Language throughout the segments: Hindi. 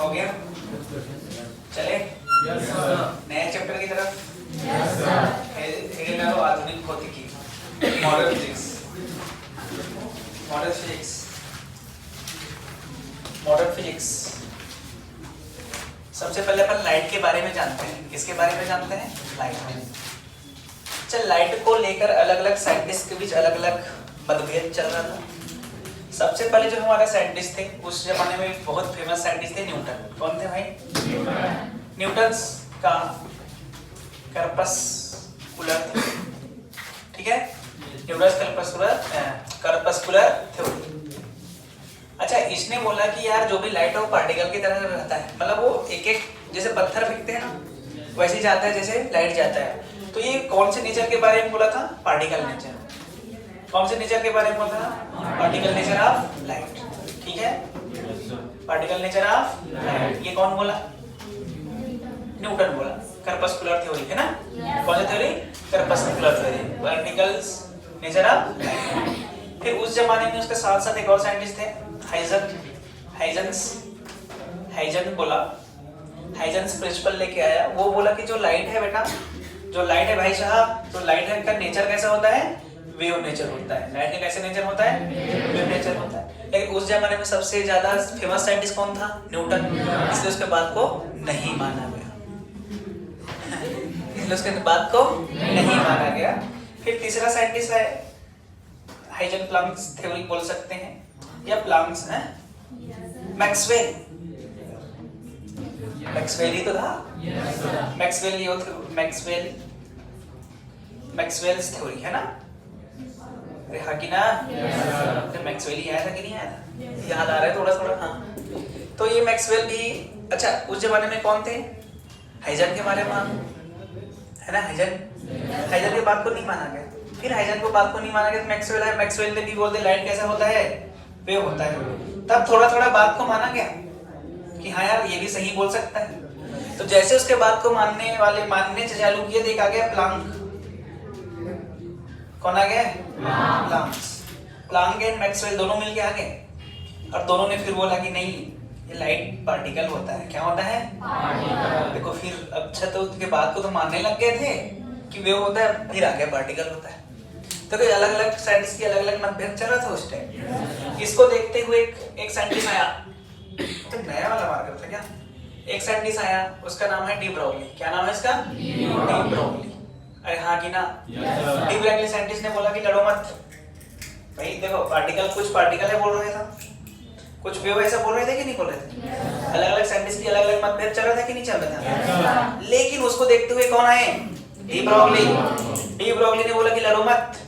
हो गया? चले नए चैप्टर की तरफ। आधुनिक भौतिकी, modern physics. Modern physics, modern physics. सबसे पहले अपन लाइट के बारे में जानते हैं। किसके बारे में जानते हैं? लाइट। चल, लाइट को लेकर अलग अलग साइंटिस्ट के बीच अलग अलग मतभेद चल रहा था। सबसे पहले जो हमारे साइंटिस्ट थे उस जमाने में बहुत फेमस साइंटिस्ट थे न्यूटन। कौन थे भाई? न्यूटन का करपस्कुलर थ्योरी, ठीक है? Newton corpuscular theory. अच्छा, इसने बोला कि यार जो भी लाइट है वो पार्टिकल की तरह रहता है, मतलब वो एक एक जैसे पत्थर फेंकते हैं ना वैसे ही जाता है जैसे लाइट जाता है। तो ये कौन से नेचर के बारे में बोला था? Particle nature. कौन से नेचर के बारे में बोला था? पार्टिकल नेचर ऑफ लाइट, ठीक है? Particle nature of light. ये कौन बोला? न्यूटन बोला। करपस्कुलर थ्योरी है ना? कौन सी theory? Corpuscular theory, particles nature of light. फिर उस जमाने में उसके साथ साथ एक और साइंटिस्ट थे, हाइजन बोला। हाइजेंस प्रिंसिपल लेके आया। वो बोला कि जो लाइट है बेटा, जो लाइट है भाई साहब, तो लाइट है का नेचर कैसा होता है? वेव नेचर होता है। लाइट का कैसे नेचर होता है? वेव नेचर होता है। लेकिन उस जमाने में सबसे ज्यादा फेमस साइंटिस्ट कौन था? न्यूटन। इसलिए उसके बात को नहीं माना गया। इसलिए उसके बात को नहीं माना गया। फिर तीसरा साइंटिस्ट है हाइजन प्लैंक्स थ्योरी बोल सकते हैं, या प्लैंक्स है, मैक्सवेल। मैक्सवेल ही तो था। मैक्सवेल्स थ्योरी है ना? अरे हाँ कि ना? तो मैक्सवेल ही आया था कि नहीं आया था? याद आ रहा है थोड़ा थोड़ा। हाँ, तो ये मैक्सवेल भी। अच्छा, उस जमाने में कौन थे? हाइजन के बारे में है ना? हाइजन की बात को नहीं माना गया। फिर हाइजन को बात को नहीं माना गया तो मैक्सवेल है। मैक्सवेल ने भी बोलते लाइट कैसा होता है? वेव होता है। तब थोड़ा थोड़ा बात को माना गया कि हाँ यार ये भी सही बोल सकता है। तो जैसे उसके बात को मानने से चालू किए, देख आ गया प्लांक। कौन आ गया? प्लांक एंड मैक्सवेल दोनों मिलके आ गए, और दोनों ने फिर बोला कि नहीं, ये लाइट पार्टिकल होता है। क्या होता है? पार्टिकल। देखो फिर अच्छा, तो उसके बात को तो मानने लग गए थे कि वेव होता है, फिर आ गया पार्टिकल होता है। तो कोई अलग अलग साइंटिस्ट की अलग अलग मतभेद चल रहा था उस टाइम। इसको देखते हुए एक साइंटिस्ट आया, तो नया वाला मार्कर था क्या? एक साइंटिस्ट आया, उसका नाम है डी ब्रोगली। क्या नाम है इसका? De Broglie. अरे हाँ कि ना? डी ब्रोगली साइंटिस्ट ने बोला कि लड़ो मत भाई। देखो पार्टिकल, कुछ पार्टिकल है बोल रहे था, कुछ वेव ऐसा बोल रहे थे कि नहीं बोल रहे थे? अलग अलग साइंटिस्ट की अलग अलग मतभेद चल रहा था कि नहीं चल रहा था? लेकिन उसको देखते हुए कौन आए? De Broglie. डी ब्रोगली ने बोला कि लड़ो मत,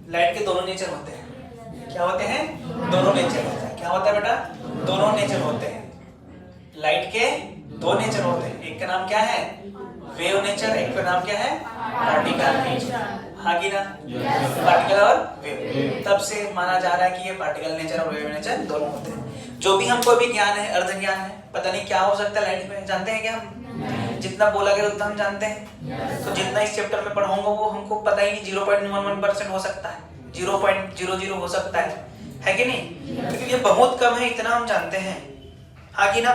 लाइट के दोनों नेचर होते हैं। क्या होते हैं? दोनों नेचर होते हैं। क्या होता है बेटा? दोनों नेचर होते हैं। लाइट के दो नेचर होते हैं। एक का नाम क्या है? Wave nature. एक का नाम क्या है? Particle nature. हाँ कि ना? पार्टिकल और वेव। तब से माना जा रहा है कि ये पार्टिकल नेचर और वेव नेचर दोनों होते हैं। जो भी हमको अभी ज्ञान है, अर्ध ज्ञान है, पता नहीं क्या हो सकता है लाइट में, जानते हैं क्या हम? जितना बोला गया उतना हम जानते हैं। तो जितना इस चैप्टर में पढ़ाऊंगा वो हमको पता ही नहीं, 0.11% हो सकता है, 0.00 हो सकता है कि नहीं? क्योंकि ये बहुत कम है, इतना हम जानते हैं। हाँ कि ना?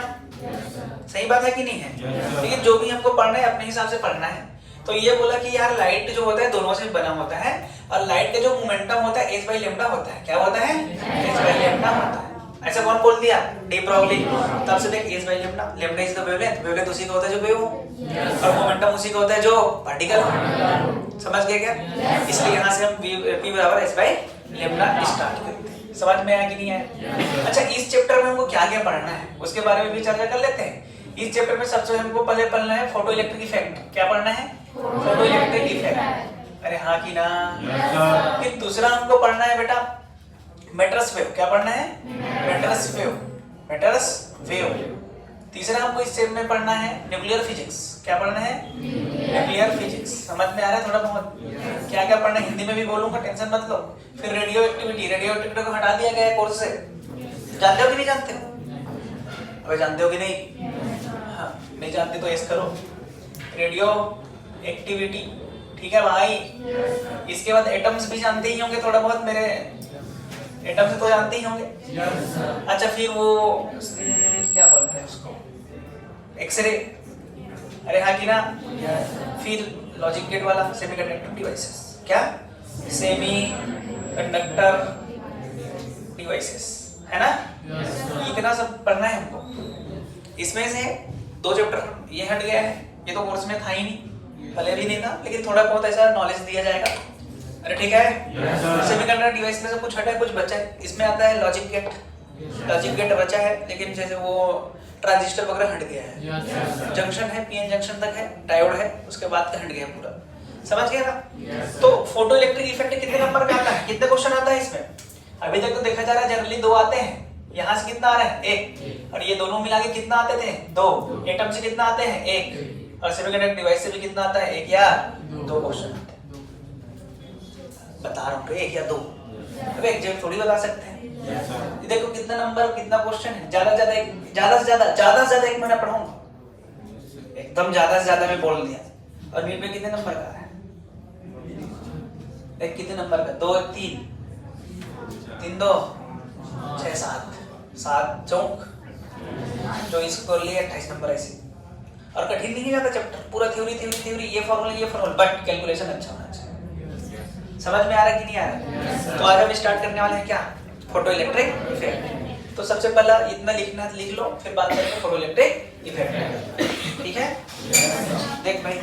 सही बात है कि नहीं है? लेकिन जो भी हमको पढ़ना है अपने हिसाब से पढ़ना है। तो ये बोला कि यार लाइट जो होता है दोनों से बना होता है, और लाइट का जो मोमेंटम होता है h/λ होता है। क्या होता है? h/λ होता है। ऐसा कौन बोल दिया? De Broglie. तब से देख h/λ, lambda is the wavelength. Wavelength उसी का होता है जो वेव हो, और मोमेंटम उसी का होता है जो पार्टिकल हो। समझ गए क्या? इसलिए यहाँ से हम p बराबर h/λ स्टार्ट करते हैं। समझ में आया कि नहीं आया? अच्छा, इस चैप्टर में हमको क्या क्या पढ़ना है उसके बारे में भी चर्चा कर लेते हैं। इस चैप्टर में सबसे हमको पहले पढ़ना है फोटो इलेक्ट्रिक इफेक्ट। क्या पढ़ना है? Photo electric effect. अरे हाँ कि ना? फिर दूसरा हमको पढ़ना है बेटा मैटर्स वेव। क्या पढ़ना है? Matters wave. तीसरा हमको इस चैप्टर में पढ़ना है न्यूक्लियर फिजिक्स। क्या पढ़ना है? Nuclear physics. समझ में आ रहा है थोड़ा बहुत? क्या क्या पढ़ना है हिंदी में भी बोलूंगा, टेंशन मत लो। फिर रेडियो एक्टिविटी को हटा दिया गया है कोर्स से। जानते हो कि नहीं जानते हो? अबे जानते हो कि नहीं? हाँ, नहीं जानते तो ऐसे करो, रेडियो एक्टिविटी, ठीक है भाई। इसके बाद एटम्स भी जानते ही होंगे थोड़ा बहुत, मेरे एटम्स तो जानते ही होंगे। अच्छा, फिर वो क्या बोलते हैं उसको, एक्सरे, अरे हाँ कि ना। फिर लॉजिक गेट वाला सेमीकंडक्टर डिवाइसेस, क्या सेमी कंडक्टर डिवाइसेस, है ना। इतना सब पढ़ना है हमको। इसमें से 2 चैप्टर ये हट गया है, ये तो कोर्स में था ही नहीं, पहले भी नहीं था, लेकिन थोड़ा बहुत ऐसा नॉलेज दिया जाएगा। अरे ठीक है। सेमीकंडक्टर डिवाइस में से कुछ हटा है, कुछ बचा है। इसमें आता है लॉजिक गेट, लॉजिक गेट बचा है, लेकिन जैसे वो ट्रांजिस्टर वगैरह हट गया है। जंक्शन है, पीएन जंक्शन तक है, डायोड है, उसके बाद का हट गया पूरा, समझ गया ना। तो फोटो इलेक्ट्रिक इफेक्ट कितने नंबर का आता है, कितने क्वेश्चन आता है इसमें? अभी तक तो देखा जा रहा है जनरली 2 आते हैं, यहाँ से कितना आ रहा है 1, और ये दोनों मिला के कितना आते थे 2, एटम से कितना आते हैं 1, और सेमीकंडक्टर डिवाइस से भी कितना आता है 1 या 2 क्वेश्चन आते हैं। बता रहा हूँ 1 या 2, अब एग्जैक्ट थोड़ी बता सकते हैं। देखो कितना नंबर, कितना क्वेश्चन है, ज्यादा से ज्यादा एक महीना पढ़ाऊंगा, एकदम ज्यादा से ज्यादा मैं बोल दिया। और नीट में कितने नंबर का है, एक कितने नंबर का, 2 3 3 2 6 7 चौक 24 को लिए 28 नंबर ऐसे। और कठिन नहीं जाता चैप्टर, पूरा थ्योरी, ये फॉर्मूला, बट कैलकुलेशन अच्छा होना चाहिए। समझ में आ रहा है कि नहीं आ रहा है? तो आज हम स्टार्ट करने वाले हैं क्या, फोटो इलेक्ट्रिक इफेक्ट। तो सबसे पहला इतना लिखना लिख लो, फिर बात करते हैं फोटो इलेक्ट्रिक इफेक्ट, ठीक है। देख भाई,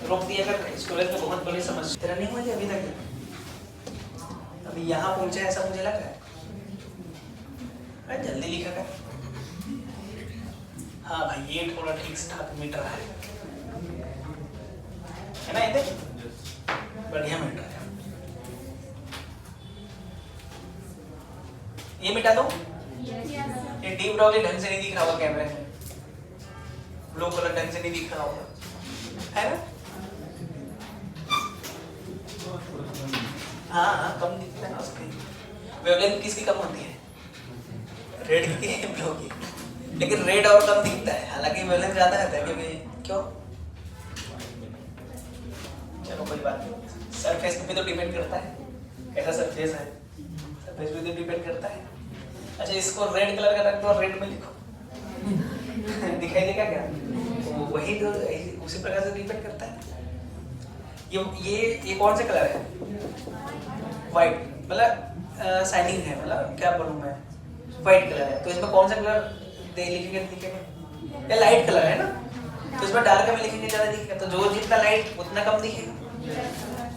रोक दिया कर, इस कॉलेज में बहुत बड़ी समस्या तेरा नहीं हुई अभी तक, अभी यहाँ पहुंचे ऐसा मुझे लग रहा है। जल्दी लिखा कर। हाँ भाई, ये थोड़ा ठीक ठाक मीटर है ना, ये बढ़िया मीटर है। ये मिटा दो, ये डीप डॉग ढंग से नहीं दिख रहा होगा कैमरे में, ब्लू कलर ढंग से नहीं दिख रहा होगा, है ना। हाँ कम दिखता है ना उसकी वेवलेंथ, किसकी कम होती है, रेड की ब्लू की, लेकिन रेड और कम दिखता है, हालांकि वेवलेंथ ज्यादा रहता है, क्योंकि क्यों, चलो कोई बात नहीं। सरफेस पे भी तो डिपेंड करता है, कैसा सरफेस है, सरफेस पे तो डिपेंड करता है। अच्छा, इसको रेड कलर का रख दो, रेड में लिखो दिखाई देगा क्या, वही तो उसी प्रकार से डिपेंड करता है। ये कौन सा कलर है, व्हाइट, मतलब शाइनिंग है, मतलब क्या बोलूं मैं, व्हाइट कलर है, तो इसमें कौन सा कलर लिखेंगे, ये लाइट कलर है ना, तो इसमें डार्क में लिखेंगे ज्यादा दिखेगा, तो जो जितना लाइट उतना कम दिखेगा,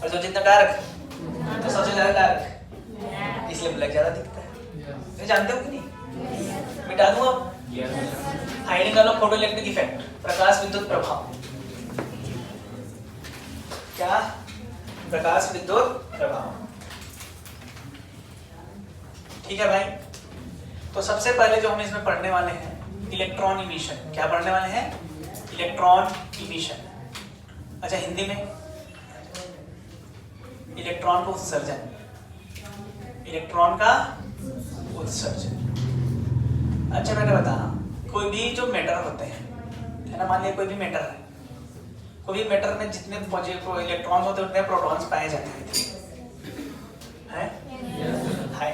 और जो जितना डार्क तो सबसे ज्यादा डार्क, इसलिए ब्लैक ज्यादा दिखता है। ये जानते हो कि नहीं, मिटा दूं अब। हाइडिंग वाला फोटो इलेक्ट्रिक इफेक्ट, प्रकाश विद्युत प्रभाव, क्या, प्रकाश विद्युत प्रभाव, ठीक है भाई। तो सबसे पहले जो हम इसमें पढ़ने वाले हैं, इलेक्ट्रॉन इमिशन। क्या पढ़ने वाले हैं, इलेक्ट्रॉन इमिशन। अच्छा, हिंदी में इलेक्ट्रॉन का उत्सर्जन, इलेक्ट्रॉन का उत्सर्जन। अच्छा मैंने बताना, कोई भी जो मैटर होते हैं, है ना, मान लिया कोई भी मैटर है, कोई भी मैटर में जितने इलेक्ट्रॉन्स होते हैं उतने प्रोटॉन्स पाए जाते हैं, है?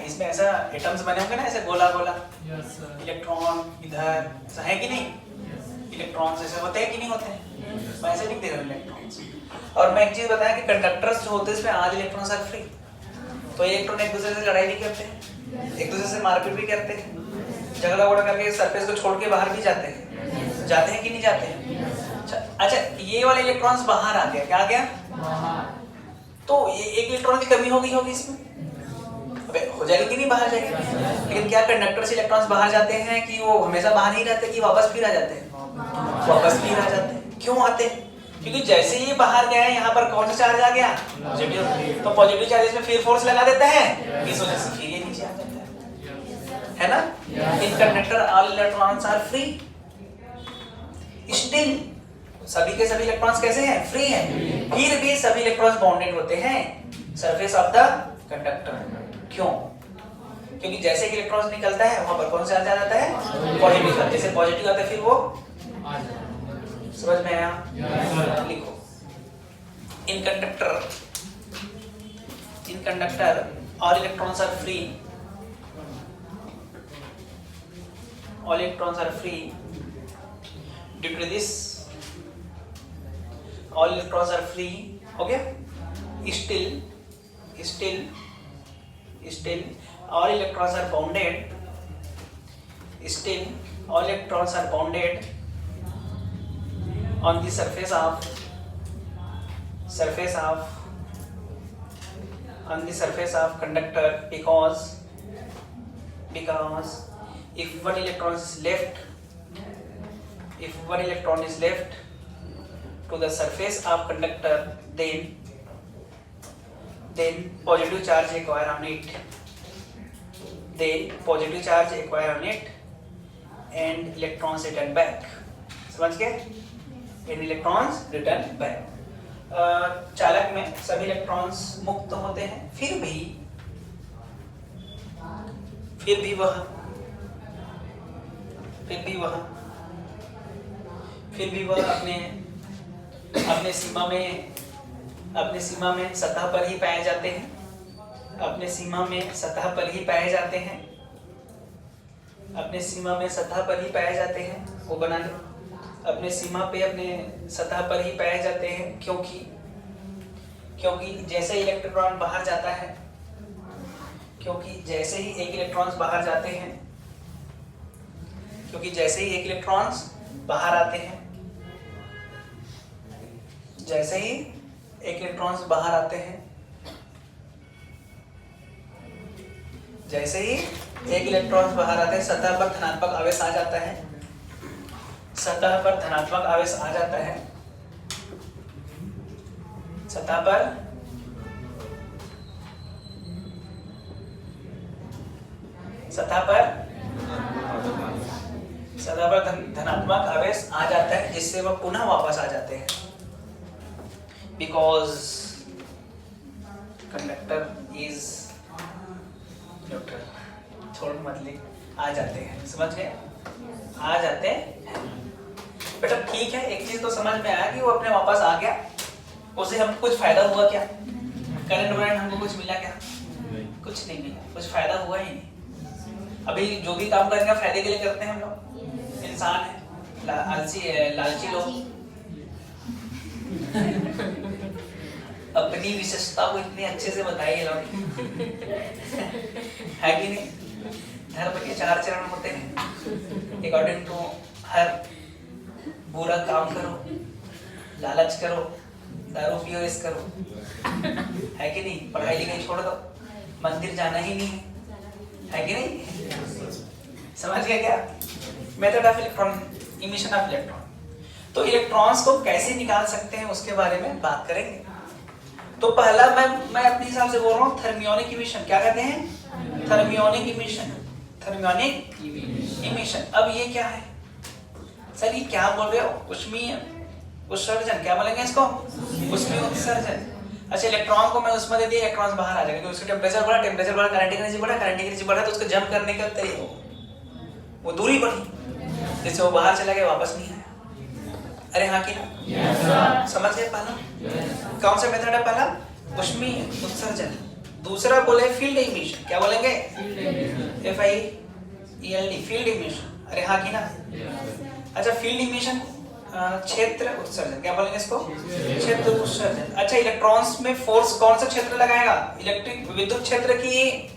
इसमें ऐसा एटम्स बने होंगे ना, ऐसे गोला गोला, इलेक्ट्रॉन इधर है कि नहीं, इलेक्ट्रॉन्स ऐसे होते हैं कि नहीं होते हैं, वैसे नहीं दे रहे इलेक्ट्रॉन्स। और मैं एक चीज बताया कि कंडक्टर्स जो होते हैं इसमें आज इलेक्ट्रॉन्स आर फ्री, तो इलेक्ट्रॉन एक दूसरे से लड़ाई भी करते हैं, एक दूसरे से मारपीट भी करते हैं, झगड़ा वगड़ा करके सरफेस को छोड़ के बाहर भी जाते हैं कि नहीं जाते हैं। अच्छा, ये वाले इलेक्ट्रॉन्स बाहर आ गया, क्या आ गया, तो ये एक इलेक्ट्रॉन की कमी होगी इसमें, हो जाएगी कि नहीं, बाहर जाएगी। लेकिन क्या कंडक्टर से इलेक्ट्रॉन्स बाहर जाते हैं कि वो हमेशा बाहर ही रहते, कि वापस फिर आ जाते हैं, वापस फिर आ जाते हैं। क्यों आते हैं, क्योंकि जैसे ही बाहर गए यहाँ पर कौन सा चार्ज आ गया, पॉजिटिव, तो पॉजिटिव चार्ज में फिर फोर्स लगा देता है, इस वजह से फिर ये नीचे आ जाता है ना। In conductor all electrons are free, still सभी के सभी इलेक्ट्रॉन्स कैसे हैं, फ्री हैं, फिर भी सभी इलेक्ट्रॉन्स बाउंडेड होते हैं सरफेस ऑफ द कंडक्टर। क्यों, क्योंकि जैसे कि इलेक्ट्रॉन्स निकलता है वहां पर कौन सा आ जाता है, पॉजिटिव, जैसे पॉजिटिव आता है फिर वो, समझ में आया, लिखो। इन conductor all electrons are free, all electrons are free Due to this, all electrons are free. Okay. Still, all electrons are bounded. Still, all electrons are bounded on the surface of conductor, because if one electron is left to the surface of conductor, then positive charge acquire on it. And electrons return back. समझ गए? And electrons return back. चालक में सभी इलेक्ट्रॉन्स मुक्त होते हैं, फिर भी वह अपने सीमा में सतह पर ही पाए जाते हैं। अपने सीमा में सतह पर ही पाए जाते हैं। वो बना लो, अपने सीमा पे अपने सतह पर ही पाए जाते हैं, क्योंकि जैसे ही इलेक्ट्रॉन बाहर जाता है, क्योंकि जैसे ही एक इलेक्ट्रॉन्स बाहर आते हैं, सतह पर धनात्मक आवेश आ जाता है। सतह पर धनात्मक आवेश आ जाता है। जिससे वह पुनः वापस आ जाते हैं। Because conductor is neutral. छोड़ मत ले, आ जाते हैं। समझ गए? आ जाते हैं। बेटा ठीक है, एक चीज तो समझ में आया कि वो अपने वापस आ गया, उससे हमको कुछ फायदा हुआ क्या? करंट हमको कुछ मिला क्या? कुछ नहीं मिला, कुछ फायदा हुआ ही नहीं। अभी जो भी काम करेंगे फायदे के लिए करते हैं हम लोग। इंसान है, लालची लोग अपनी विशेषता को इतने अच्छे से बताइए लोग, है कि नहीं? धर्म के 4 चरण होते हैं। अकॉर्डिंग टू हर बुरा काम करो, लालच करो, दारू पियो, इस करो, है कि नहीं? पढ़ाई लिखाई छोड़ दो, मंदिर जाना ही नहीं है कि नहीं? समझ गया क्या? Method of emission of electron. तो इलेक्ट्रॉन्स को कैसे निकाल सकते हैं उसके बारे में बात करेंगे। तो पहला मैं अपने हिसाब से बोल रहा हूँ थर्मियोनिक इमिशन। क्या कहते हैं? Thermionic emission. अब ये क्या है सर? ये क्या बोल रहे हो? ऊष्मीय उत्सर्जन। क्या बोलेंगे इसको? ऊष्मीय उत्सर्जन। अच्छा, इलेक्ट्रॉन को मैं उसमें दे दिया, इलेक्ट्रॉन बाहर आ जाएगा क्योंकि उसका टेम्परेचर बढ़ा, काइनेटिक एनर्जी बढ़ा, तो उसको जंप करने का वो दूरी बढ़ी, जिससे वो बाहर चला गया, वापस नहीं आया। अरे हाँ कि ना? समझ गए? पहला कौन सा मेथड है? पहला ऊष्मीय उत्सर्जन। दूसरा बोले फील्ड इमिशन। क्या बोलेंगे? FIELD, field emission. अरे हाँ कि ना? अच्छा, फील्ड इमिशन क्षेत्र उत्सर्जन। क्या बोलेंगे इसको? क्षेत्र उत्सर्जन। अच्छा, इलेक्ट्रॉन्स में फोर्स कौन सा क्षेत्र लगाएगा? इलेक्ट्रिक विद्युत क्षेत्र की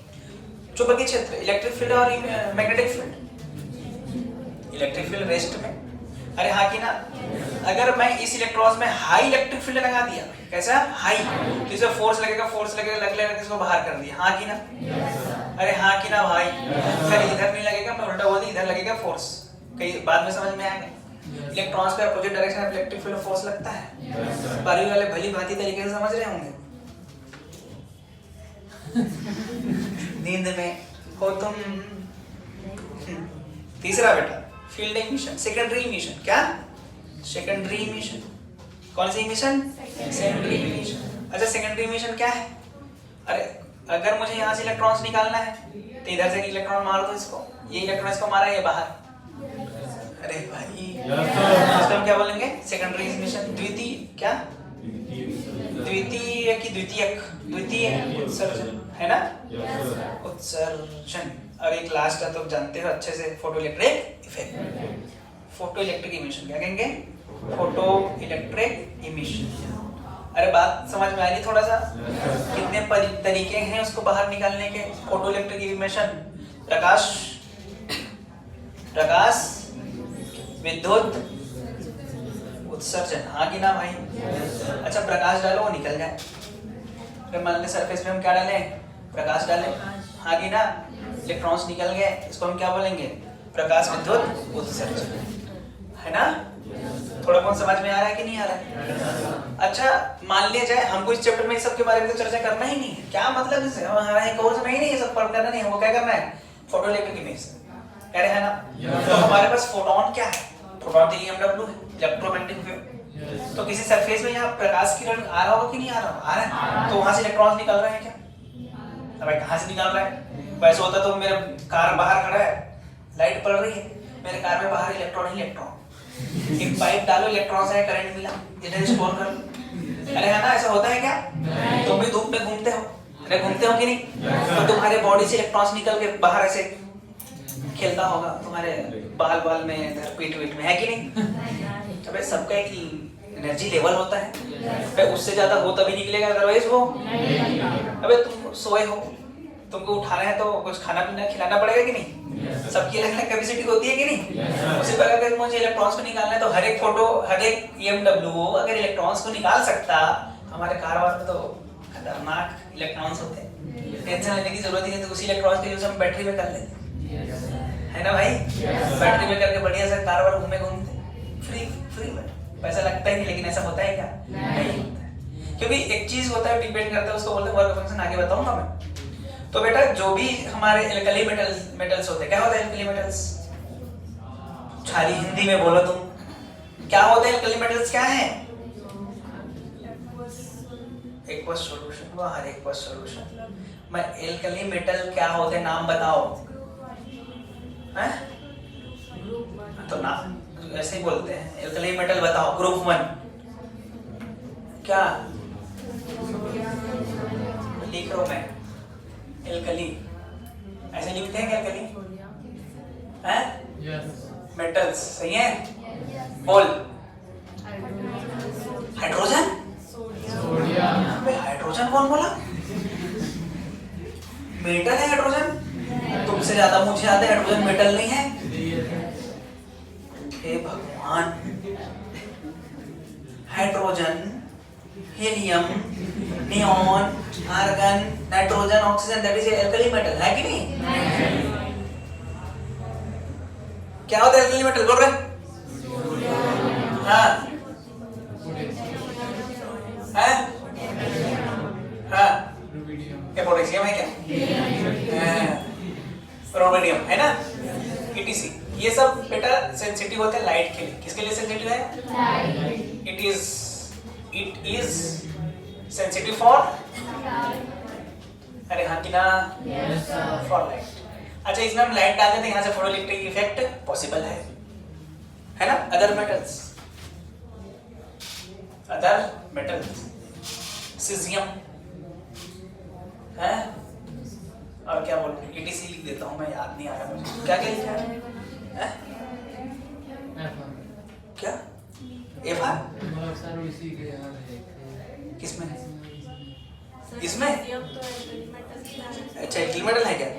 चुंबकीय क्षेत्र, इलेक्ट्रिक फील्ड और magnetic field. Electric field rest में। अरे हाँ कि ना? अगर मैं इस इलेक्ट्रॉन्स में हाई इलेक्ट्रिक फील्ड लगा दिया, कैसा? हाई, तो इसे फोर्स लगेगा, इसको बाहर कर दिया। हाँ कि ना? अरे हाँ कि ना भाई? फिर इधर नहीं लगेगा, मैं उल्टा बोल दी, इधर लगेगा फोर्स। कई बाद में समझ में आएगा। इलेक्ट्रॉन्स पे अपोजिट डायरेक्शन में इलेक्ट्रिक फील्ड फोर्स लगता है। 12वीं वाले भली भांति तरीके से समझ रहे होंगे। नींद में हो तुम। तीसरा बेटा फील्ड इमिशन, सेकेंडरी इमिशन। क्या? Secondary emission. कौन सी इमिशन? Secondary emission. अच्छा, सेकेंडरी इमिशन क्या है? अरे अगर मुझे यहाँ से इलेक्ट्रॉन्स निकालना है तो इधर से इलेक्ट्रॉन मार दो इसको, ये इलेक्ट्रॉन इसको मारा, ये बाहर। अरे भाई इसको हम क्या बोलेंगे? Secondary emission. द्वितीय क्या? द्वितीय की द्वितीय उत्सर्जन, है ना? उत्सर्जन। और एक लास्ट है तो जानते हो अच्छे से, photoelectric effect. Photo electric emission. क्या कहेंगे? Photo electric emission. अरे बात समझ में आ रही थोड़ा सा? कितने तरीके हैं उसको बाहर निकालने के? फोटो इलेक्ट्रिक इमिशन, प्रकाश, प्रकाश विद्युत उत्सर्जन, हाँ कि ना भाई? अच्छा प्रकाश डालो वो निकल जाए। फिर मान लें सरफेस पे हम क्या डालें? प्रकाश डालें, हाँ कि ना? इलेक्ट्रॉन्स निकल गए, इसको हम क्या बोलेंगे? प्रकाश विद्युत उत्सर्जन, है ना? थोड़ा बहुत समझ में आ रहा है कि नहीं आ रहा है? अच्छा मान लिया जाए हमको इस चैप्टर में इस सब के बारे में तो चर्चा करना ही नहीं है, क्या मतलब इससे? हमारा एक कोर्स में ही नहीं ये सब पढ़ करना नहीं, हमको क्या करना है? फोटो इलेक्ट्रिक इमेज, कह रहे हैं ना? तो हमारे पास फोटोन क्या है? फोटोन तो EMW है, इलेक्ट्रोमैग्नेटिक वेव। तो किसी सरफेस में यहाँ प्रकाश किरण आ रहा होगा कि नहीं आ रहा? आ रहा है। तो वहां से इलेक्ट्रॉन्स निकल रहे हैं क्या? भाई कहाँ से निकल रहा है? वैसे होता तो मेरा कार बाहर खड़ा है, लाइट पड़ रही है, मेरे कार में बाहर इलेक्ट्रॉन ही इलेक्ट्रॉन, एक पाइप डालो इलेक्ट्रॉन से करंट मिला, इधर स्टोर कर लो। अरे है ना, ऐसा होता है क्या? तुम भी धूप में घूमते हो, अरे घूमते हो कि नहीं? तो तुम्हारे बॉडी से इलेक्ट्रॉन्स निकल के बाहर ऐसे खेलता होगा तुम्हारे बाल बाल में, इधर पीठ वीठ में, है कि नहीं? अबे सबका एक एनर्जी लेवल होता है, अबे उससे ज्यादा हो तभी निकलेगा, अदरवाइज हो। अबे तुम सोए हो, तुमको उठाना है तो कुछ खाना पीना खिलाना पड़ेगा कि नहीं? सबकी अलग अलग कैपेसिटी होती है कि नहीं? उसी प्रकार अगर मुझे इलेक्ट्रॉन्स को निकालना है तो हर एक फोटो, हर एक EMW अगर इलेक्ट्रॉन्स को निकाल सकता, हमारे कार वाले तो खतरनाक इलेक्ट्रॉन्स होते हैं, टेंशन लेने की जरूरत ही नहीं। तो उसी इलेक्ट्रॉन्स का यूज हम बैटरी में कर लेते हैं, है ना भाई? बैटरी में करके बढ़िया से कार वाले घूमते फ्री में, पैसा लगता ही नहीं। लेकिन ऐसा होता है क्या? नहीं होता है, क्योंकि एक चीज होता है, डिपेंड करता है, उसको बोलते हैं वर्क फंक्शन, आगे बताऊंगा मैं। तो बेटा जो भी हमारे एल्कली मेटल्स होते हैं, क्या होता है एल्कली मेटल्स? छाली हिंदी में बोलो तुम, क्या होते हैं एल्कली मेटल्स? क्या है? एक्वस सॉल्यूशन, बाहर एक्वस सॉल्यूशन। मैं एल्कली मेटल क्या होते हैं नाम बताओ, हैं? तो नाम ऐसे ही बोलते हैं, एल्कली मेटल बताओ। ग्रुप 1 क्या लिख रहा हूं मैं? एल्कली ऐसे लिखते हैं क्या? एल्कली हैं? मेटल्स, सही है? बोल। हाइड्रोजन, हाइड्रोजन कौन बोला? मेटल है हाइड्रोजन? तुमसे ज्यादा मुझे आता है हाइड्रोजन मेटल नहीं है। हे भगवान, hydrogen, helium, neon, argon, nitrogen, oxygen, that is alkali metal, है कि नहीं? क्या होता है एल्कली मेटल? बोल रहे? हाँ हाँ, क्या पोटेशियम है क्या? रोडियम है ना, ETC। ये सब बेटा सेंसिटिव होते हैं लाइट के लिए। किसके लिए सेंसिटिव है? इट इज सेंसिटिव फॉर, अरे हाँ कि ना? For light. अच्छा इसमें हम लाइट डाल देते हैं, यहाँ से फोटो इलेक्ट्रिक इफेक्ट पॉसिबल है ना? अदर मेटल्स, सीजियम है, और क्या बोलूं, ETC लिख देता हूँ मैं, याद नहीं आ रहा मुझे। क्या क्या लिखा है? क्या FR? किसमें? इसमें? अच्छा एल्कली मेटल है क्या?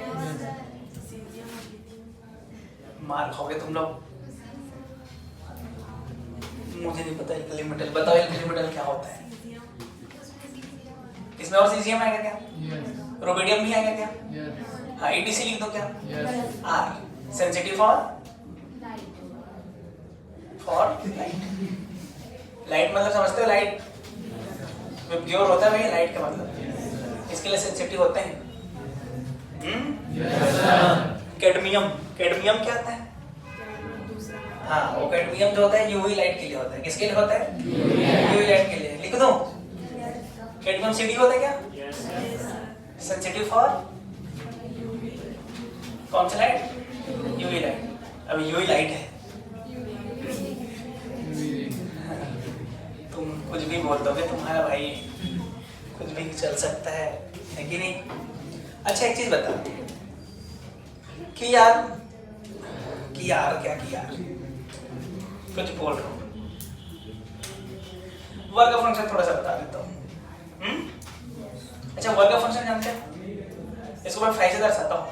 मार खाओगे तुम लोग, मुझे नहीं पता एल्कली मेटल। बताओ एल्कली मेटल क्या होता है? इसमें और सीजियम आएगा क्या? रोडियम भी आएगा क्या? हाँ ETC लिख दो क्या? R सेंसिटिव फॉर लाइट मतलब समझते हो? लाइट प्योर होता है भाई लाइट का मतलब, इसके लिए सेंसिटिव होते हैं। कैडमियम, कैडमियम क्या होता है? हाँ वो कैडमियम जो होता है यूवी लाइट के लिए होता है। किसके लिए होता है? यूवी लाइट के लिए। लिख दो कैडमियम CD होता है क्या? सेंसिटिव फॉर कौन सा लाइट? UV light. अब यूवी लाइट है, तुम कुछ भी बोल दोगे, तुम्हारा भाई कुछ भी चल सकता है कि नहीं? अच्छा एक चीज बता कि यार क्या कि यार कुछ बोल रहा हूँ। वर्क फंक्शन थोड़ा सा बता देता हूँ। अच्छा, वर्क फंक्शन जानते हैं? इसको मैं 5 से दर्शाता हूँ।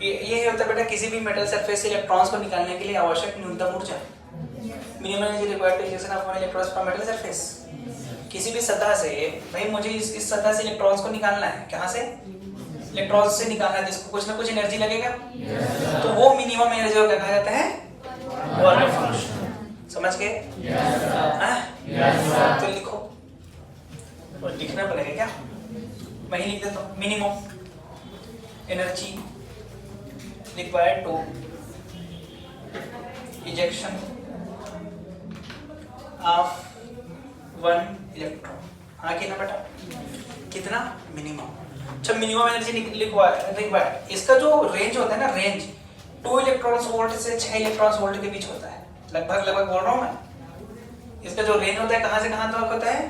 ये होता है बेटा, किसी भी मेटल सरफेस से इलेक्ट्रॉन्स को निकालने के लिए आवश्यक न्यूनतम ऊर्जा, minimum energy required to ejection of electrons from metal surface. किसी भी सतह से, भाई मुझे इस सतह से इलेक्ट्रॉन्स को निकालना है, कहाँ से? इलेक्ट्रॉन्स से निकालना है, जिसको कुछ ना कुछ एनर्जी लगेगा। तो वो मिनिमम एनर्जी को क्या कहा जाता है? Work function. समझ गए? तो लिखो, और लिखना पड़ेगा क्या? मैं ही लिख देता हूँ। Minimum energy required to ejection of 1 electron. हाँ कि ना बेटा? कितना? मिनिमम। अच्छा, मिनिमम एनर्जी रिक्वायर्ड, इसका जो रेंज होता है ना, रेंज 2 इलेक्ट्रॉन वोल्ट से 6 इलेक्ट्रॉन वोल्ट के बीच होता है। लगभग बोल रहा हूँ मैं। इसका जो रेंज होता है कहाँ से कहाँ तक होता है?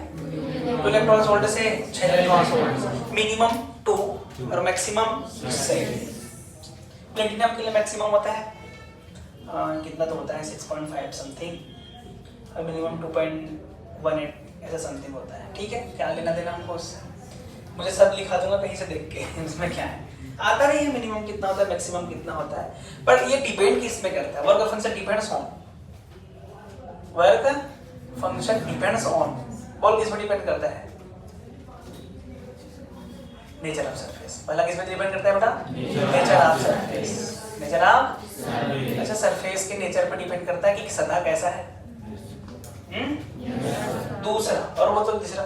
2 इलेक्ट्रॉन वोल्ट से 6 इलेक्ट्रॉन वोल्ट। मिनिमम 2 और मैक्सिमम 6। प्लेटिनम के लिए मैक्सिमम होता है कितना तो होता है 6.5 समथिंग, और मिनिमम 2.18 ऐसा समथिंग होता है। ठीक है, क्या लेना देना हमको उससे? मुझे सब लिखा दूंगा कहीं से देख के, इसमें क्या है, आता नहीं है मिनिमम कितना होता है, मैक्सिमम कितना होता है। पर ये डिपेंड किस पे करता है? Work function depends on, work function depends on, बोल किस पे डिपेंड करता है? Nature of surface. पहला किस पे डिपेंड करता है बेटा? Nature of surface. Nature of, अच्छा, सरफेस के नेचर पर डिपेंड करता है कि सतह कैसा है। दूसरा, और वो तो तीसरा,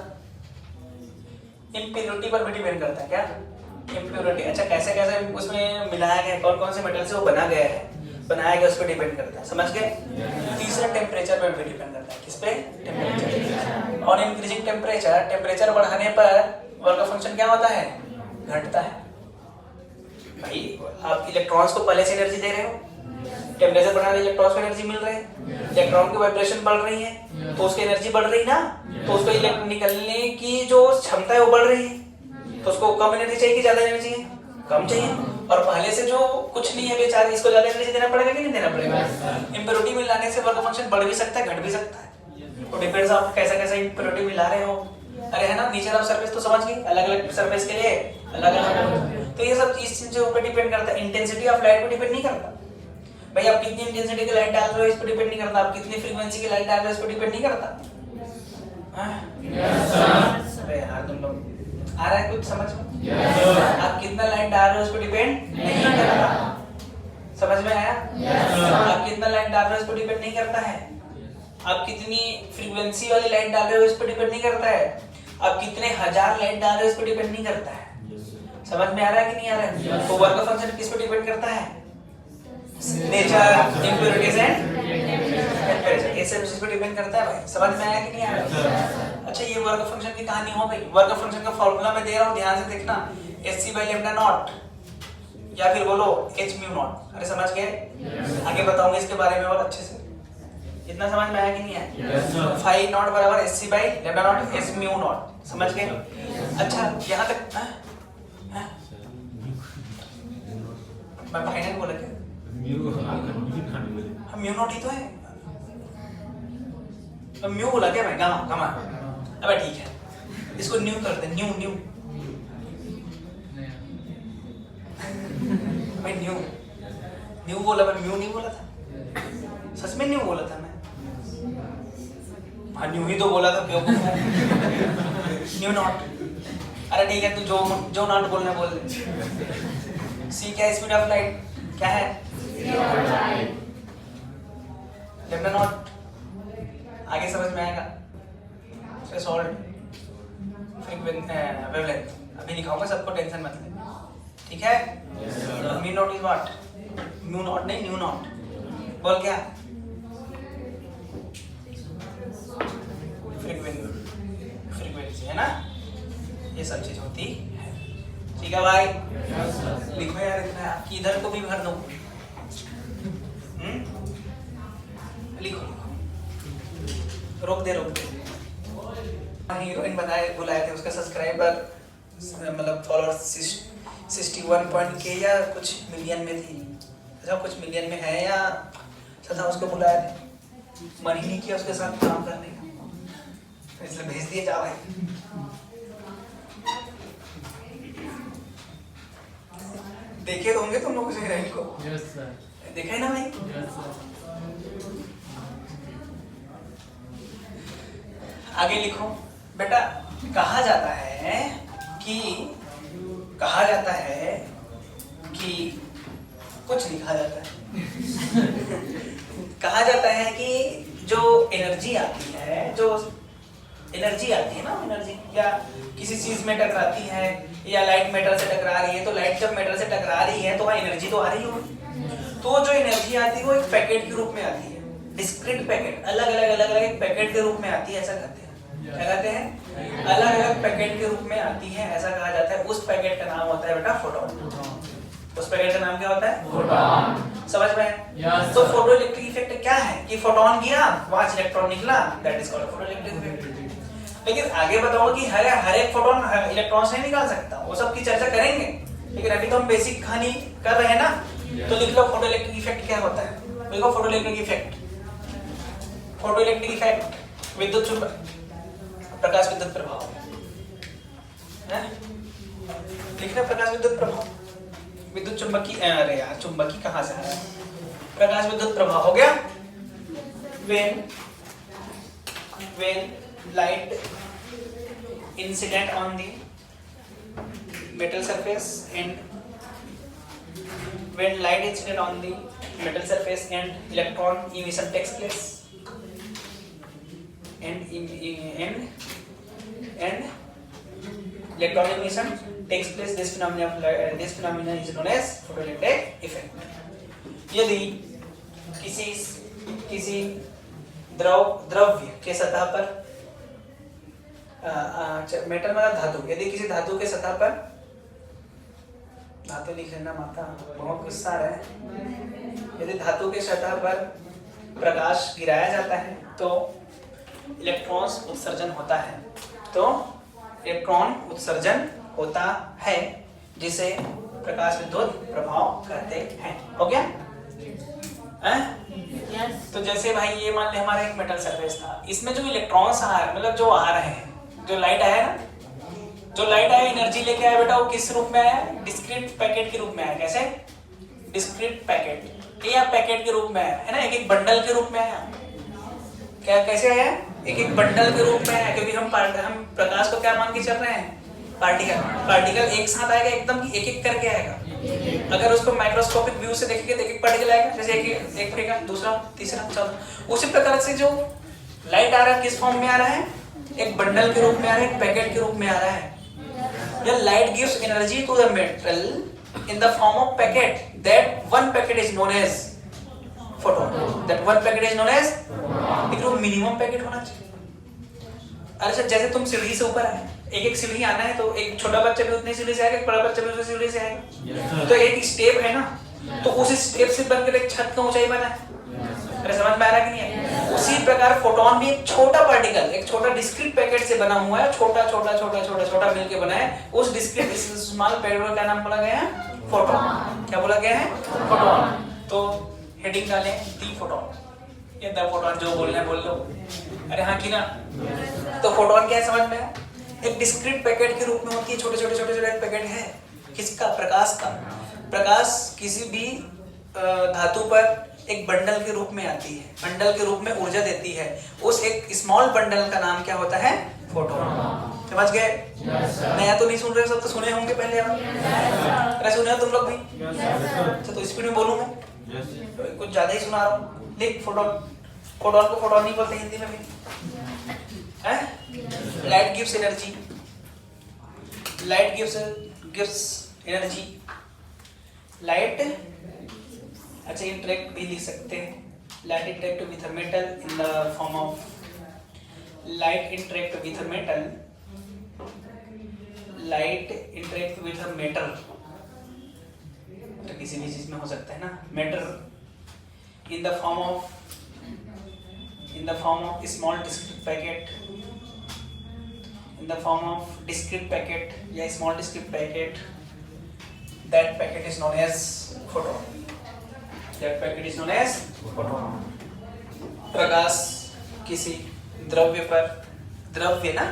इम्प्योरिटी पर भी डिपेंड करता है। क्या? इम्प्योरिटी। अच्छा, कैसे कैसे उसमें मिलाया गया, कौन कौन से मेटल से वो बनाया गया उस पर डिपेंड करता है। समझ गए? तीसरा, टेम्परेचर पर भी डिपेंड करता है। किस पे? टेम्परेचर। और इंक्रीजिंग टेम्परेचर बढ़ाने पर वर्क फंक्शन क्या होता है? घटता है। भाई आप इलेक्ट्रॉन्स को पहले से एनर्जी दे रहे हो, टेम्परेचर बढ़ाने से इलेक्ट्रॉन्स को एनर्जी मिल रही है, इलेक्ट्रॉन की वाइब्रेशन बढ़ रही है तो उसकी एनर्जी बढ़ रही ना, तो उसको निकलने की जो क्षमता है वो बढ़ रही है। तो उसको कम एनर्जी चाहिए कि ज्यादा एनर्जी चाहिए? कम चाहिए। और पहले से जो कुछ नहीं है बेचारे, इसको ज्यादा एनर्जी देना पड़ेगा कि नहीं देना पड़ेगा? इम्प्योरिटी मिलाने से वर्क फंक्शन बढ़ भी सकता है, घट भी सकता है। तो डिपेंड्स आप कैसा कैसा इम्प्योरिटी मिला रहे हो। अरे है ना, नेचर ऑफ सरफेस तो समझ गए, अलग अलग सरफेस के लिए अलग अलग। तो ये सब इस चीज के ऊपर डिपेंड करता है। इंटेंसिटी ऑफ लाइट पे डिपेंड नहीं करता। भाई आप कितनी इंटेंसिटी की लाइट डाल रहे हो इस पर डिपेंड नहीं करता, आप कितनी फ्रीक्वेंसी की लाइट डाल रहे हो इस पर डिपेंड नहीं करता। अरे यार तुम लोग, आ रहा है कुछ समझ में? आप कितना लाइट डाल रहे हो इस पर डिपेंड नहीं करता। समझ में आया? आप कितना लाइट डाल रहे हो इस पर डिपेंड नहीं करता है। आप कितनी फ्रीक्वेंसी वाली लाइट डाल रहे हो इस पर डिपेंड नहीं करता है। आप कितने हजार लाइट डाल रहे हो इस पर डिपेंड नहीं करता है। समझ में आ रहा है कि नहीं आ रहा है? तो वर्क फंक्शन किस पर डिपेंड करता है? नेचर, इम्प्योरिटीज एंड टेम्परेचर, ये सब चीज पे डिपेंड करता है। भाई समझ में आया कि नहीं आया? अच्छा, ये वर्क फंक्शन की कहानी हो गई। वर्क फंक्शन का फॉर्मूला मैं दे रहा हूँ, ध्यान से देखना। hc/λ0 या फिर बोलो hµ0। अरे समझ गए? आगे बताऊंगा इसके बारे में और अच्छे से। इतना समझ में आया कि नहीं आया? फाई नॉट बराबर hc/λ0 hµ0। समझ गए? अच्छा, यहाँ तक मैं फाइनल बोला क्या? म्यू नॉट ही तो है। तो म्यू बोला क्या मैं? Gamma gamma. अबे ठीक है, इसको न्यू करते हैं। न्यू मैं न्यू बोला, मैं म्यू नहीं बोला था। सच में न्यू बोला था मैं। हाँ, न्यू ही तो बोला था, क्यों? New not. अरे ठीक है, तू जो नॉट बोलना बोल दे। सी क्या स्पीड ऑफ लाइट क्या है? Lambda not. आगे समझ में आएगा। थ्रेशोल्ड, वेवलेंथ अभी लिखाऊंगा, सबको टेंशन मत ले। ठीक है? Mu naught is what? Mu naught नहीं, न्यू नॉट। बोल क्या? फ्रीक्वेंसी है ना, ये सब चीज होती है। ठीक है भाई? लिखो यार, इतना आपकी इधर को भी भर दो। लिखो, रोक दे। हीरोइन बुलाए थे, उसका सब्सक्राइबर मतलब फॉलोअर 61 या कुछ मिलियन में थी। अच्छा, कुछ मिलियन में है या सदा उसको बुलाए थे। मन ही नहीं किया उसके साथ काम करने का, इसलिए भेज दिया जा भाई। देखे तो होंगे तुम लोग उस हीरोइन को? Yes sir. देखा है ना भाई? Yes sir. आगे लिखो बेटा। कहा जाता है कि कुछ नहीं कहा जाता है। कहा जाता है कि जो एनर्जी आती है ना, एनर्जी या किसी चीज में टकराती है, या लाइट मेटल से टकरा रही है, तो लाइट जब मेटल से टकरा रही है तो वहाँ एनर्जी तो आ रही होगी। तो जो एनर्जी आती है वो एक पैकेट के रूप में आती है, डिस्क्रीट पैकेट, अलग अलग एक पैकेट के रूप में आती है, ऐसा कहते हैं। क्या कहते हैं? अलग अलग पैकेट के रूप में आती है, ऐसा कहा जाता है। उस पैकेट का नाम होता है बेटा फोटोन। उस पैकेट का नाम क्या होता है? फोटोन। समझ में? Yes, तो फोटो इलेक्ट्रिक इफेक्ट क्या है कि फोटोन गिरा, वहां से इलेक्ट्रॉन निकला, that is called photo electric effect. लेकिन आगे बताऊंगा कि हर एक फोटोन इलेक्ट्रॉन से नहीं निकाल सकता, वो सब की चर्चा करेंगे। लेकिन अभी तो हम बेसिक कहानी कर रहे हैं ना। तो लिख लो फोटो इलेक्ट्रिक इफेक्ट क्या होता है। लिखो photo electric effect. Photo electric effect विद्युत चुंबक, प्रकाश विद्युत प्रभाव है। लिखना प्रकाश विद्युत प्रभाव, विद्युत चुंबकी, अरे यार चुंबकी कहाँ से आया? प्रकाश विद्युत प्रभाव हो गया। when light incident on the metal surface and electron emission takes place and electron emission takes place, this phenomena is known as photoelectric effect. यदि किसी द्रव्य के सतह पर मेटल मतलब धातु, यदि किसी धातु के सतह पर, धातु लिख लेना माता, बहुत गुस्सा आ रहा है। यदि धातु के सतह पर प्रकाश गिराया जाता है तो इलेक्ट्रॉन उत्सर्जन होता है, जिसे प्रकाश विद्युत प्रभाव कहते हैं। हो गया? Yes. तो जैसे भाई ये मान ले हमारा एक मेटल सरफेस था, इसमें जो इलेक्ट्रॉन्स आ रहे, मतलब जो आ रहे हैं, जो लाइट आया ना, जो लाइट आया एनर्जी लेके आया बेटा, वो किस रूप में आया? डिस्क्रीट पैकेट के रूप में आया। कैसे? डिस्क्रीट पैकेट या पैकेट के रूप में आया है ना, एक बंडल के रूप में आया। क्या कैसे आया? एक बंडल के रूप में आया, क्योंकि हम प्रकाश को क्या मान के चल रहे हैं? पार्टिकल एक साथ आएगा एकदम, कि एक करके आएगा। अगर उसको माइक्रोस्कोपिक व्यू से देखेंगे तो एक पार्टिकल आएगा, जैसे एक फेंका, दूसरा, तीसरा, चौथा। उसी प्रकार से जो लाइट आ रहा है किस फॉर्म में आ रहा है? एक बंडल के रूप में आ रहा है, एक पैकेट के रूप में आ रहा है। The light gives energy to the metal in the form of packet. That one packet is known as photon. That one packet is known as, लेकिन वो मिनिमम पैकेट होना चाहिए। अच्छा, जैसे तुम सीढ़ी से ऊपर आए, एक सीढ़ी आना है, तो एक छोटा बच्चा भी उतनी सीढ़ी से आएगा, एक बड़ा बच्चा भी उसी सीढ़ी से आएगा। तो एक स्टेप है ना, तो उस स्टेप से बनकर एक छत का ऊंचाई बना है। अरे समझ में आ रहा कि नहीं है? उसी प्रकार फोटोन भी एक छोटा पार्टिकल, एक छोटा डिस्क्रीट पैकेट से बना हुआ है, छोटा मिलके बना है। उस डिस्क्रीट स्मॉल पैकेट का क्या नाम बोला गया है? फोटोन। क्या बोला गया है? फोटोन। तो हेडिंग डालें दी फोटोन, ये द फोटोन, जो बोलना है बोल लो। अरे हाँ कि ना? तो फोटोन क्या है समझ में? एक डिस्क्रीट पैकेट के रूप में होती है, छोटे पैकेट है। किसका? प्रकाश का। प्रकाश किसी भी धातु पर एक बंडल के रूप में आती है, बंडल के रूप में ऊर्जा देती है। उस एक स्मॉल बंडल का नाम क्या होता है? फोटोन। समझ गए? नया तो नहीं सुन रहे, सब तो सुने होंगे पहले। अरे सुने हो तुम लोग भी? तो स्पीड में बोलूं मैं, कुछ ज्यादा ही सुना रहा हूँ। लिख फोटोन। फोटोन को फोटोन नहीं बोलते हिंदी में भी, है? Light gives energy, light gives energy. Light, अच्छा इंटरेक्ट भी लिख सकते हैं। Light interact with metal in the form of, light interact with metal, light interact with metal, तो किसी भी चीज में हो सकता है ना। Metal in the form of small discrete packet, in the form of discrete packet या small discrete packet, that packet is known as photon. That packet is known as photon. प्रकाश किसी द्रव्य पर, द्रव्य ना,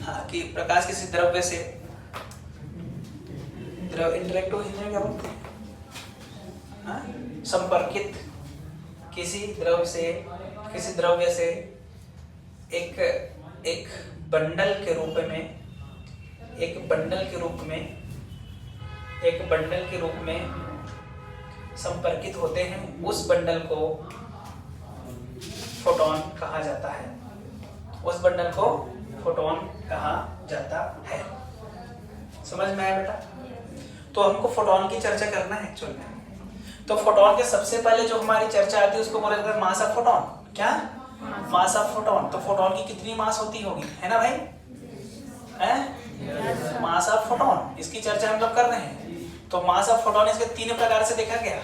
हाँ, कि प्रकाश किसी द्रव्य से, इंटरेक्टिव हिंदी में क्या बोलते हैं, हाँ, संपर्कित किसी द्रव्य से, किसी द्रव्य से एक बंडल के रूप में, एक बंडल के रूप में, एक बंडल के रूप में संपर्कित होते हैं, उस बंडल को फोटोन कहा जाता है, उस बंडल को फोटोन कहा जाता है। समझ में आया बेटा? तो हमको फोटोन की चर्चा करना है एक्चुअल में। तो फोटोन के सबसे पहले जो हमारी चर्चा आती है उसको बोला जाता है मास ऑफ फोटोन। क्या? Mass of photon. तो फोटोन की कितनी मास होती होगी, है ना भाई? है मास ऑफ फोटोन, इसकी चर्चा हम लोग कर रहे हैं। तो मास ऑफ फोटोन इसके 3 प्रकार से देखा गया।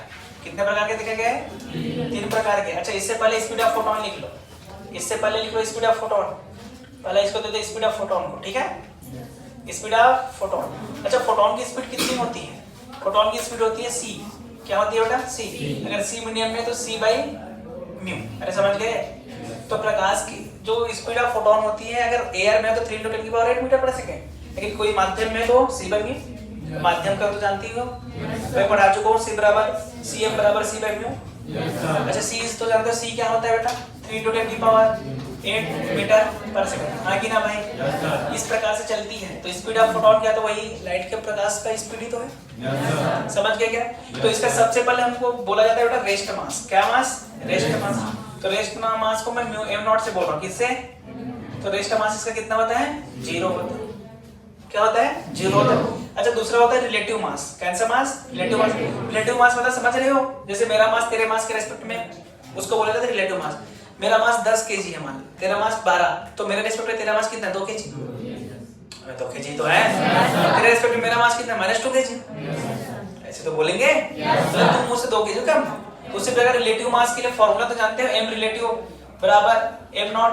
कितने प्रकार के देखा गया है? 3 प्रकार के। अच्छा, इससे पहले स्पीड ऑफ फोटोन लिख लो, इससे पहले लिख लो स्पीड ऑफ फोटोन। पहले इसको दे दो स्पीड ऑफ फोटोन को, ठीक है? Speed of photon. अच्छा, फोटोन की स्पीड कितनी होती है? फोटोन की स्पीड होती है c। क्या होती है बेटा? c। अगर c मीडियम में तो c बाई म्यू। अरे समझ गए? तो प्रकाश की जो स्पीड ऑफ फोटोन होती है, अगर एयर में तो 3 × 10⁸ मीटर पर सेकेंड, लेकिन कोई माध्यम में तो c बाई म्यू। माध्यम का तो जानती हो, मैं पढ़ा चुका हूँ, c बराबर cm बराबर c बाई म्यू। अच्छा, c तो जानते हो c क्या होता है बेटा? 3 × 10⁸ मीटर पर सेकंड। हाँ कि ना भाई? इस प्रकार से चलती है। तो स्पीड ऑफ फोटोन क्या, तो वही लाइट के प्रकाश का स्पीड ही तो है। समझ गए क्या? तो इसका सबसे पहले हमको बोला जाता है बेटा रेस्ट मास। क्या मास? Rest mass. तो रेस्ट मास को मैं म्यू m0 से बोल रहा हूँ। किससे? तो रेस्ट मास इसका कितना होता है? 0 होता है। क्या होता है? 0 होता है। अच्छा, दूसरा होता है रिलेटिव मास। कौन सा मास? Relative mass. रिलेटिव मास मतलब समझ रहे हो? जैसे मेरा मास तेरे मास के रेस्पेक्ट में, उसको बोला जाता है रिलेटिव मास। मेरा मास 10 kg है मान लो, तेरा मास 12, तो मेरे रेस्पेक्ट में तेरा मास कितना? 2 kg। 2 kg तो है। तेरे रेस्पेक्ट में मेरा मास कितना? -2 kg। ऐसे तो बोलेंगे, तो तुम मुझसे 2 kg कम। तो उससे प्रकार रिलेटिव मास के लिए फॉर्मूला तो जानते हो, m रिलेटिव बराबर m0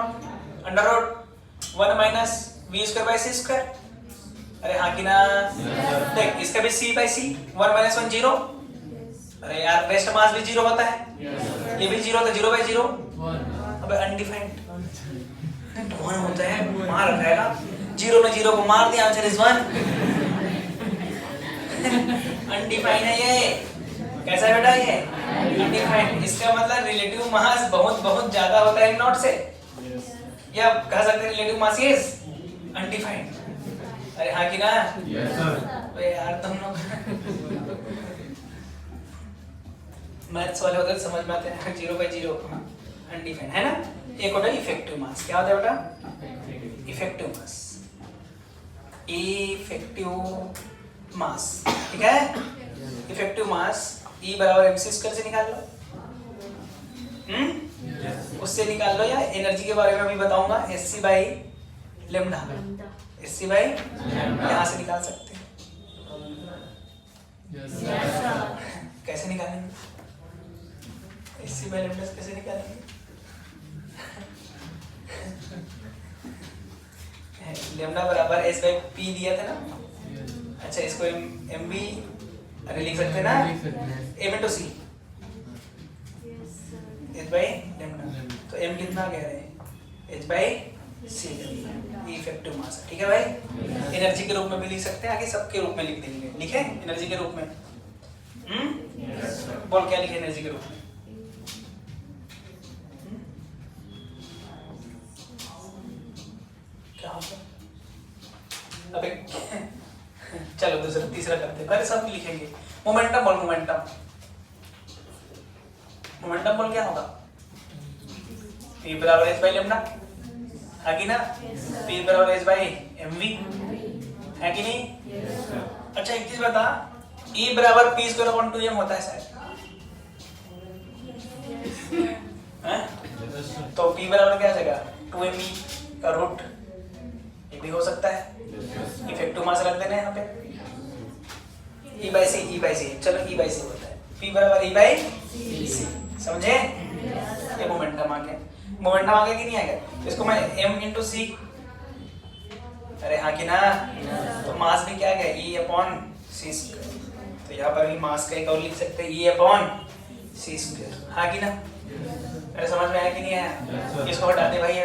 √1 - v²/c²। अरे हाँ कि ना? देख, इसका भी c बाई c, 1 - 1 0। अरे यार, रेस्ट मास भी 0 होता है, ये भी 0 होता है। 0 बाई 0 अबे अनडिफाइंड 1 होता है। मार रखेगा 0 में 0 को मार दिया, आंसर इज 1। अनडिफाइंड है ये। कैसा है बेटा ये? अनडिफाइंड। इसका मतलब रिलेटिव मास बहुत बहुत ज्यादा होता है m0 से, या कह सकते हैं रिलेटिव मास इज अनडिफाइंड। अरे हाँ कि ना? Yes sir. यार तुम लोग मैथ्स वाले होते समझ में आते हैं। 0 बाई 0 अनडिफाइंड है ना? एक होता है इफेक्टिव मास। क्या होता है बेटा? इफेक्टिव मास। इफेक्टिव मास, ठीक है? इफेक्टिव मास E बराबर mc² से निकाल लो। उससे निकाल लो, या एनर्जी के बारे में अभी बताऊंगा, Sc by lambda. Sc by यहाँ से निकाल सकते हैं। कैसे निकालेंगे? Sc बाई लेमडा कैसे निकालेंगे? लेमडा बराबर s बाई p दिया था ना। अच्छा, इसको m भी अरे लिख सकते हैं ना, m × c h by lambda. तो m कितना कह रहे हैं? h by c। इफेक्टिव मास, ठीक है भाई? एनर्जी के रूप में भी लिख सकते हैं, आगे सबके रूप में लिख देंगे। लिखे एनर्जी के रूप में? बोल क्या लिखे एनर्जी के रूप में? क्या होगा? अबे चलो दूसरा तीसरा करते हैं। पहले सब लिखेंगे। मोमेंटम बोल। मोमेंटम। मोमेंटम बोल क्या होगा? P बराबर h बाई लेमडा, है कि ना? P बराबर h बाई mv, है कि नहीं? अच्छा, एक चीज बता, E बराबर p²/2m होता है शायद, हैं? तो P बराबर क्या जगह? 2me का रूट, ये भी हो सकता है। इफेक्टिव मास रख देना है यहाँ पे। E by c। चलो E बाई c होता है। P बराबर E बाई c। समझे? ये मोमेंटम आ गया। मोमेंटम आ गया कि नहीं आ गया? इसको मैं m × c। अरे हाँ कि ना? तो मास भी क्या गया? E/c²। तो यहाँ पर भी मास का एक और लिख सकते हैं, E/c²। हाँ कि ना? मेरे समझ में आया कि नहीं आया? इसको हटा दे भाई, ये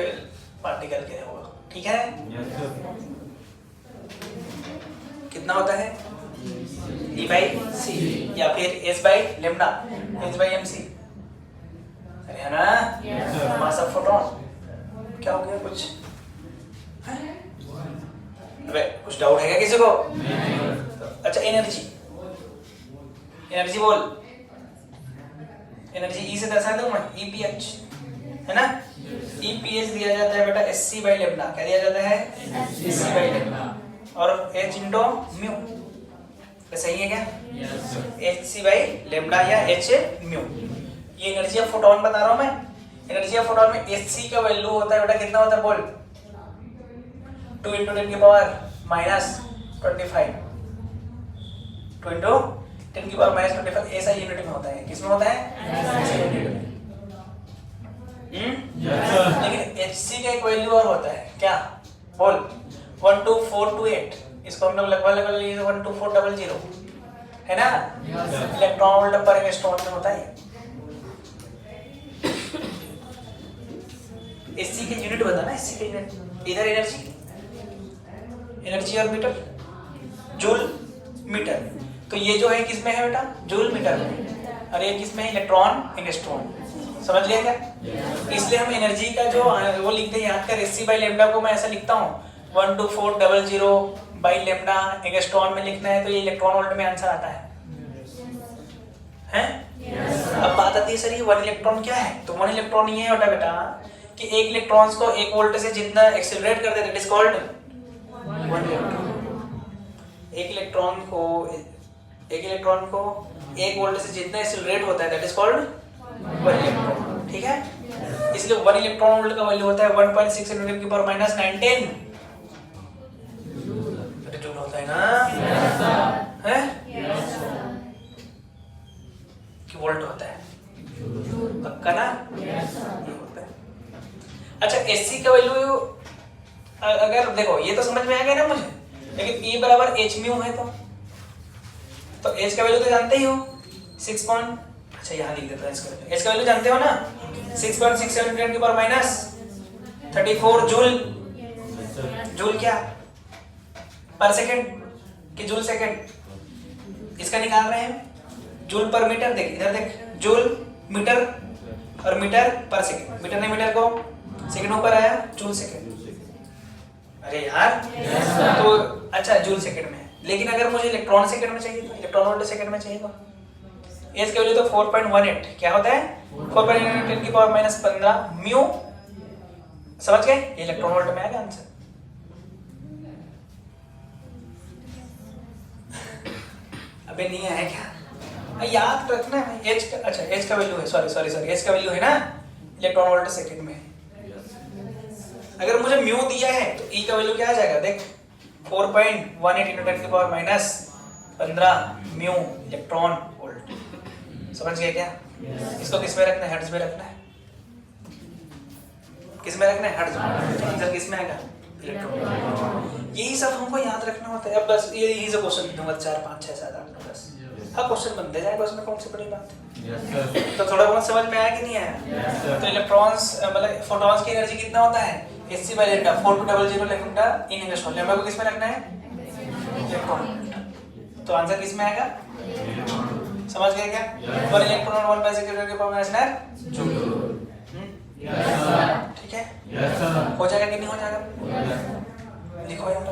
पार्टिकल के होगा, ठीक है? कितना होता है? E by C या फिर S by lambda, H by MC, अरे है ना? मास ऑफ फोटोन। क्या हो गया कुछ? अबे कुछ डाउट है क्या किसी को? अच्छा एनर्जी, एनर्जी बोल, एनर्जी ई से दर्शा दूं मैं, EPH है ना? EPH दिया जाता है बेटा SC by lambda, क्या दिया जाता है? SC by lambda, और H इंटू म्यू, सही है क्या? HC by lambda या H म्यू। ये एनर्जी ऑफ फोटोन बता रहा हूं मैं। एनर्जी ऑफ फोटोन में HC का वैल्यू होता है बेटा कितना होता है बोल? 2 × 10⁻⁻⁻25, 2 × 10⁻⁻25 ऐसा यूनिट में होता है। किसमें होता है? लेकिन HC का एक वैल्यू और होता है, क्या बोल? 12428, इसको हम लोग लगभग लिए 12400 है ना? इलेक्ट्रॉन वोल्ट पर एंगस्ट्रॉम में होता है। SC के यूनिट बता ना, SC के यूनिट। इधर एनर्जी, एनर्जी और मीटर, जूल मीटर। तो ये जो है किसमें है बेटा? जूल मीटर में। और ये किसमें है? Electron angstrom. समझ लिया क्या? इसलिए हम एनर्जी का जो वो लिखते हैं, याद कर, SC by lambda को मैं ऐसा लिखता हूँ 12400 by lambda, एंगस्ट्रॉम में लिखना है तो ये इलेक्ट्रॉन वोल्ट में आंसर आता है, हैं? अब बात आती है सर ये 1 इलेक्ट्रॉन क्या है? तो 1 इलेक्ट्रॉन ये होता है बेटा कि एक इलेक्ट्रॉन्स को 1 वोल्ट से जितना एक्सेलरेट कर देते, इट इज कॉल्ड 1 इलेक्ट्रॉन। एक इलेक्ट्रॉन को 1 वोल्ट से जितना एक्सेलरेट होता है, दैट इज कॉल्ड 1 इलेक्ट्रॉन, ठीक है? इसलिए 1 इलेक्ट्रॉन वोल्ट का वैल्यू होता है 1.6 × 10⁻⁻19 जूल होता है ना? है कि वोल्ट होता है? पक्का ना? ये होता है। अच्छा SC का वैल्यू अगर देखो, ये तो समझ में आ गया ना मुझे, लेकिन E बराबर H म्यू है तो H का वैल्यू तो जानते ही हो 6 पॉइंट, अच्छा यहाँ लिख देता हूँ इसका वैल्यू। H का वैल्यू जानते हो ना? 6.67 × 10⁻34 जूल। जूल क्या? पर सेकंड कि जूल सेकंड? इसका निकाल रहे हैं जूल पर मीटर। देख इधर देख, जूल मीटर और मीटर पर सेकंड। मीटर ने मीटर को सेकंड ऊपर आया, जूल सेकंड। अरे यार तो अच्छा जूल सेकंड में, लेकिन अगर मुझे इलेक्ट्रॉन सेकंड में चाहिए तो, इलेक्ट्रॉन वोल्ट सेकंड में चाहिए तो एच का वैल्यू तो 4.18 क्या होता है? 4.18 × 10⁻15 म्यू। समझ गए? ये इलेक्ट्रॉन वोल्ट में आएगा आंसर। अबे नहीं आया क्या? याद रखना है H का। अच्छा H का वैल्यू है, सॉरी H का वैल्यू है ना इलेक्ट्रॉन वोल्ट सेकंड में। अगर मुझे म्यू दिया है तो E का वैल्यू क्या आ जाएगा? देख 4.18 × 10⁻15 म्यू इलेक्ट्रॉन वोल्ट। समझ गए क्या? इसको किस में रखना है? हर्ट्ज में रखना है। किस में रखना है? हर्ट्ज में। आंसर किस में आएगा? इलेक्ट्रॉन। यही सब हमको याद रखना होता है। अब बस यही से क्वेश्चन दूंगा 4 5 6 7 8 9 10। हाँ क्वेश्चन बनते जाएगा, उसमें कौन सी बड़ी बात है? तो थोड़ा बहुत समझ में आया कि नहीं आया? तो इलेक्ट्रॉन्स मतलब फोटॉन्स की एनर्जी कितना होता है? SC by lambda 4200 lambda in electron. Lambda को किस में रखना है? इलेक्ट्रॉन। तो आंसर किस में आएगा? समझ गए क्या? 1 इलेक्ट्रॉन 1/6 जूल। ठीक है? हो जाएगा कि नहीं हो जाएगा? लिखो यार।